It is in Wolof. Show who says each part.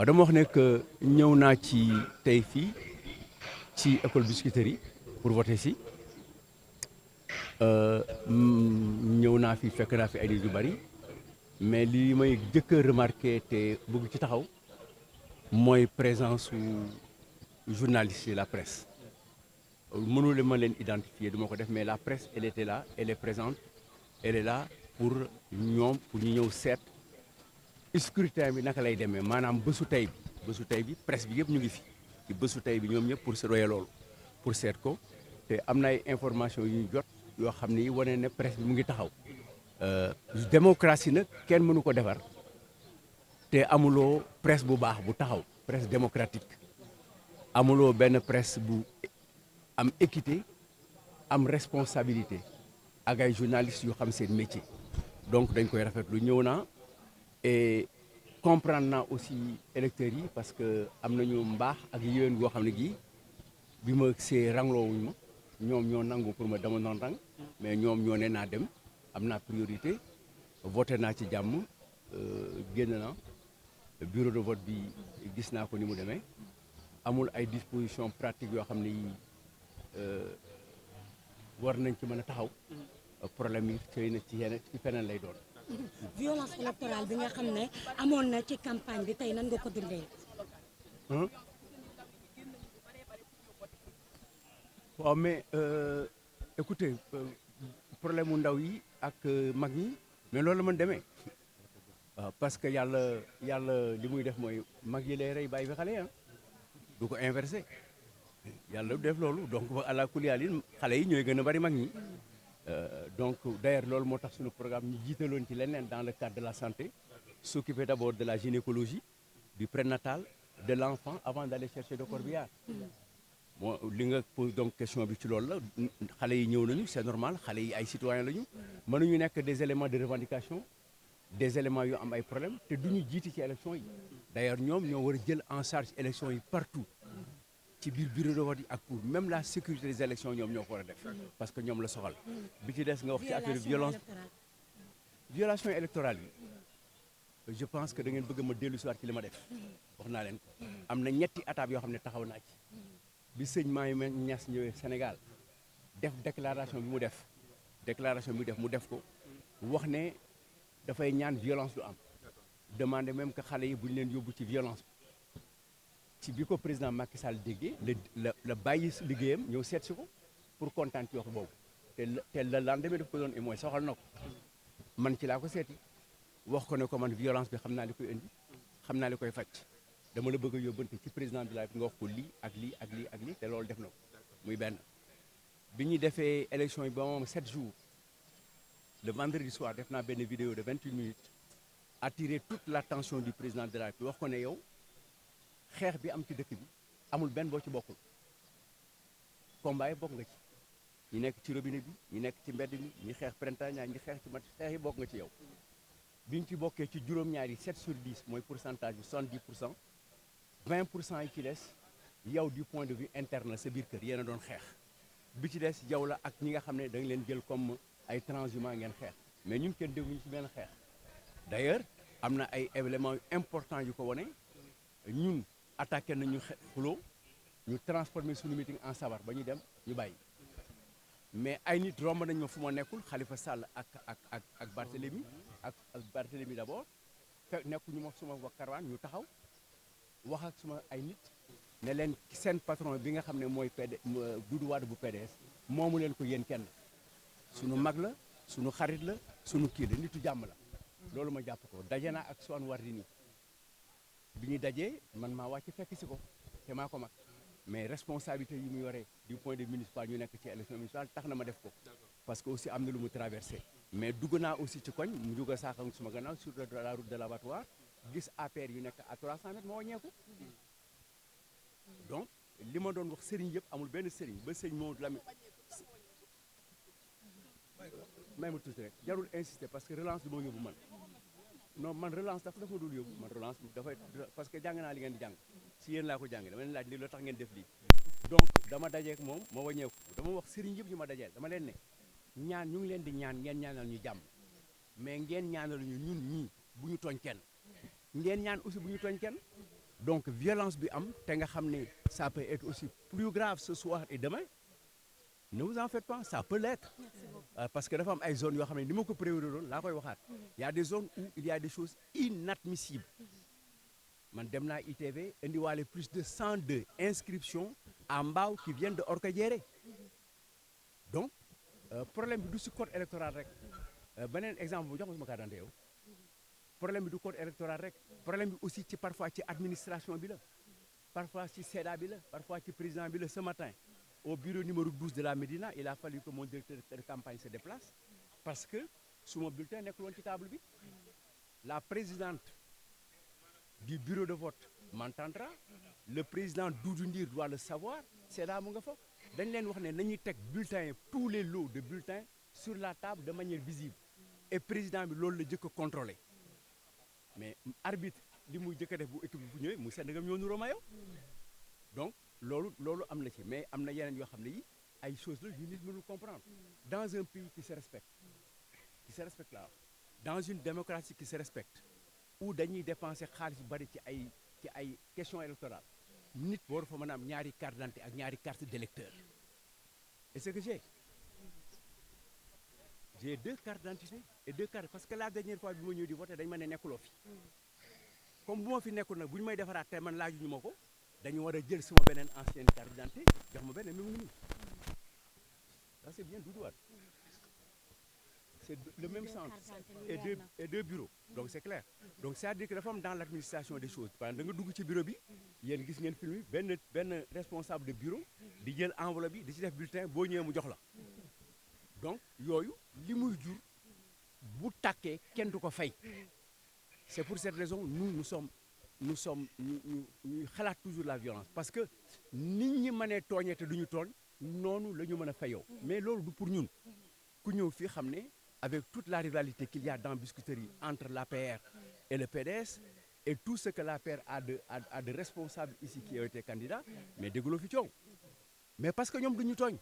Speaker 1: waaw dama wax ne que ñëw naa ci tey fii ci école Biscuiterie pour voter si ñëw naa fi fekk naa fi ay nit yu bari mais li may jëkk a remarqué te bëgg ci taxaw mooy présence su journaliste yi la presse mënule ma leen identifier du ma ko def mais la presse elle était là elle est présente elle est là pour ñoom pour ñu ñëw seet scrutin bi naka lay demee maanaam bésu tey bi presse bi yëpp ñu ngi fi ci bésu tey bi ñoom ñëpp pour surveiller loolu pour seet ko te am na ay information yu ñu jot yoo xam ni wane ne presse bi mu ngi taxaw démocratie nag kenn mënu ko defar te amuloo presse bu baax bu taxaw presse démocratique amuloo benn presse bu am équité am responsabilité ak ay journalistes yu xam seen métier donc dañ koy rafetlu ñëw naa et comprendre naa aussi électeurs yi parce que am nañu mbaax ak yéen goo xam ne gii bi ma see rangloowuñ ma ñoom ñoo nangu pour ma dama doon rang mais ñoom ñoo ne naa dem am naa priorité voté naa ci jàmm génn naa bureau de vote bi gis naa ko ni mu demee amul ay dispositions pratiques yoo xam ne yi war nañ ci mën a taxaw problème yi xëy na ci yeneen ci feneen lay doon.
Speaker 2: violence électorale bi nga xam ne amoon na ci campagne bi tey nan nga ko dundee.
Speaker 1: waaw mais écoutez problème mu ndaw yi ak mag ñi mais loolu la mën demee waaw parce que yàlla li muy def mooy mag yi lay rey bàyyi fi xale yi du ko inversé yàlla def loolu donc àla kuliyaalin xale yi ñooy gën a bari mag ñi. Donc d'ailleurs loolu moo tax suñu programme ñu jiitaloon ci leneen dans le cadre de la santé s'occuper d'abord de la gynécologie du prénatal de l'enfant avant d'aller chercher le corbillard bon li nga pose donc question bi ci loolu la xale yi ñëw nañu c'est normal xale yi ay citoyens lañu mënuñu nekk des éléments de revendication des éléments yu am ay problèmes te duñu jiiti ci élection yi d'ailleurs ñoom ñoo war a jël en charge élection yi partout ci biir bureau de vote yi ak pour même la sécurité des élections ñoom ñoo ko war a def parce que ñoom la soxal bi ci des nga wax ci affaire violation électorale yi je pense que da ngeen bëgg ma dellu si waat ci li ma def wax naa leen ko am na ñetti étapes yoo xam ne taxaw naa ci bi sëñ Mahi Niass ñëwee Sénégal def déclaration bi mu def mu def ko wax ne dafay ñaan violence du am demander même que xale yi bu ñu leen yóbbu ci violence ci bi ko président Macky Sall déggee la bàyyi liggéeyam ñëw seet si ko pour kontaan ci wax boobu te le lendemain daf ko doon mooy soxal na ko man ci laa ko seeti wax ko ne ko man violence bi xam naa li koy indi xam naa li koy faj dama la bëgg a yóbbante ci président de la République nga wax ko lii ak lii ak lii ak lii te loolu def na ko muy benn bi ñuy defee élection yi ba moom 7 jours le vendredi soir def naa benn vidéo de 28 minutes attirer toute l'attention du président de la République wax ko ne yow xeex bi am ci dëkk bi amul benn boo ci bokkul combat yi bokk nga ci ñi nekk ci robinet bi ñi nekk ci mbedd mi ñi xeex printemps ñi xeex ci mat xeex yi bokk nga ci yow bi ñu ci bokkee ci juróom-ñaar yi 7 sur 10 mooy pourcentage bi 70% 20% yi ci des yow du point de vue interne sa biir kër yéen a doon xeex bi ci des yow la ak ñi nga xam ne da nga leen jël comme ay transhumants ngeen xeex mais ñun kenn dégguñu ci benn xeex d'ailleurs am na ay éléments yu importants yu ko wane ñun attaqué nañu xuloo ñu transformé suñu meeting en sabar ba ñu dem ñu bàyyi mais ay nit romb nañ ma fu ma nekkul Khalifa Sall ak Barthélémy ak Barthélémy d'abord fekk nekkuñu ma suma wa karawaan ñu taxaw wax ak suma ay nit ne leen seen patron bi nga xam ne mooy Doudou Wade bu PDS moomu leen ko yéen kenn suñu mag la suñu xarit la suñu kii la nitu jàmm la loolu ma jàpp ko daje naa ak Soham Wardini bi ñu dajee man maa wàcc fekk si ko te maa ko mag mais responsabilité yi mu yoree du point de vue municipal ñu nekk ci élection municipale tax na ma def ko parce que aussi am na lu mu traversé mais dugg naa aussi ci koñ mu dugg saaxam suma gannaaw sur la route de l'abattoir gis APR yu nekk à 300 mètres ma wàññeeku donc li ma doon wax sëriñ yëpp amul benn sëriñ ba sëriñ moo Lamine may ma tuuti rek jarul insister parce que relance du moo yóbbu man non man relance dafa ma dul yóbbu man relance dafay parce que jàng naa li ngeen di jàng si yéen laa ko jàng dama leen laaj lii loo tax ngeen def lii donc dama dajeek moom ma wàññeeku dama wax sëriñ yëpp ñu ma dajeel dama leen ne ñaan ñu ngi leen di ñaan ngeen ñaanal ñu jàmm mais ngeen ñaanal ñu ñun ñii bu ñu tooñ kenn ngeen ñaan aussi bu ñu tooñ kenn donc violence bi am te nga xam ne ça peut être aussi plus grave ce soir et demain ne vous en faites pas, ça peut l'être. Parce que dafa am ay zones yoo xam ne ni ma ko prévoir doon laa koy waxaat. Il y a des zones où il y a des choses inadmissibles. man dem naa ITV indiwaale plus de 102 inscriptions à Mbao qui viennent de Orkadiéré. Donc problème bi du si code électoral rek beneen exemple bu jox ma sama carte d'identité yow problème bi du code électoral rek problème bi aussi ci parfois ci administration bi la parfois ci SEDA bi la parfois ci président bi la. Ce matin au bureau numéro 12 de la Médina il a fallu que mon directeur de campagne se déplace parce que suma bulletin nekkul woon ci table bi. La présidente du bureau de vote m'entendra, le président Doudou Ndir doit le savoir, SEDA mu nga fa dañ leen wax ne nañuy teg bulletins tous les lots de bulletins sur la table de manière visible et président bi loolu la jëkk a contrôlé mais arbitre li muy jëkk a def bu équipe bi bu ñëwee mu sedd nga ñoo nuroo ma yow donc loolu am na ci mais am na yeneen yoo xam ne yi ay choses la yu nit mënul comprendre dans un pays qui se respecte là dans une démocratie qui se respecte où dañuy dépenser xaalis bu bari ci ay questions électorales nit war fa mën a am ñaari carte d'identité ak ñaari carte d'électeur et ce que j'ai 2 cartes d'identité et 2 cartes parce que la dernière fois bi ma ñëw di voter dañ ma ne nekkuloo fi comme bu ma fi nekkul nag bu ñu may defaraat te man laajuñu ma ko dañu war a jël sama beneen ancienne carte d'identité jox ma beneen mi ngi nii ça c'est bien Doudou Wade c'est le même centre et deux bureaux donc c'est clair donc c'est-à-dire que dafa am dans l'administration des choses da nga dugg ci bureau bi yéen gis ngeen film bi benn responsable de bureau di jël enveloppe bi di ci def bulletin boo ñëwee mu jox la donc yooyu li muy jur bu tàkkee kenn du ko fay c'est pour cette raison nous sommes ñuy xalaat toujours la violence parce que nit ñi mënee tooñee te duñu tooñ noonu la ñu mën a fayoo mais loolu du pour ñun ku ñëw fii xam ne avec toute la rivalité qu'il y a dans Biscuiterie entre l'APR et le PDS et tout ce que l'APR a de responsables ici qui ont été candidats mais dégguloo fi coow mais parce que ñoom duñu tooñ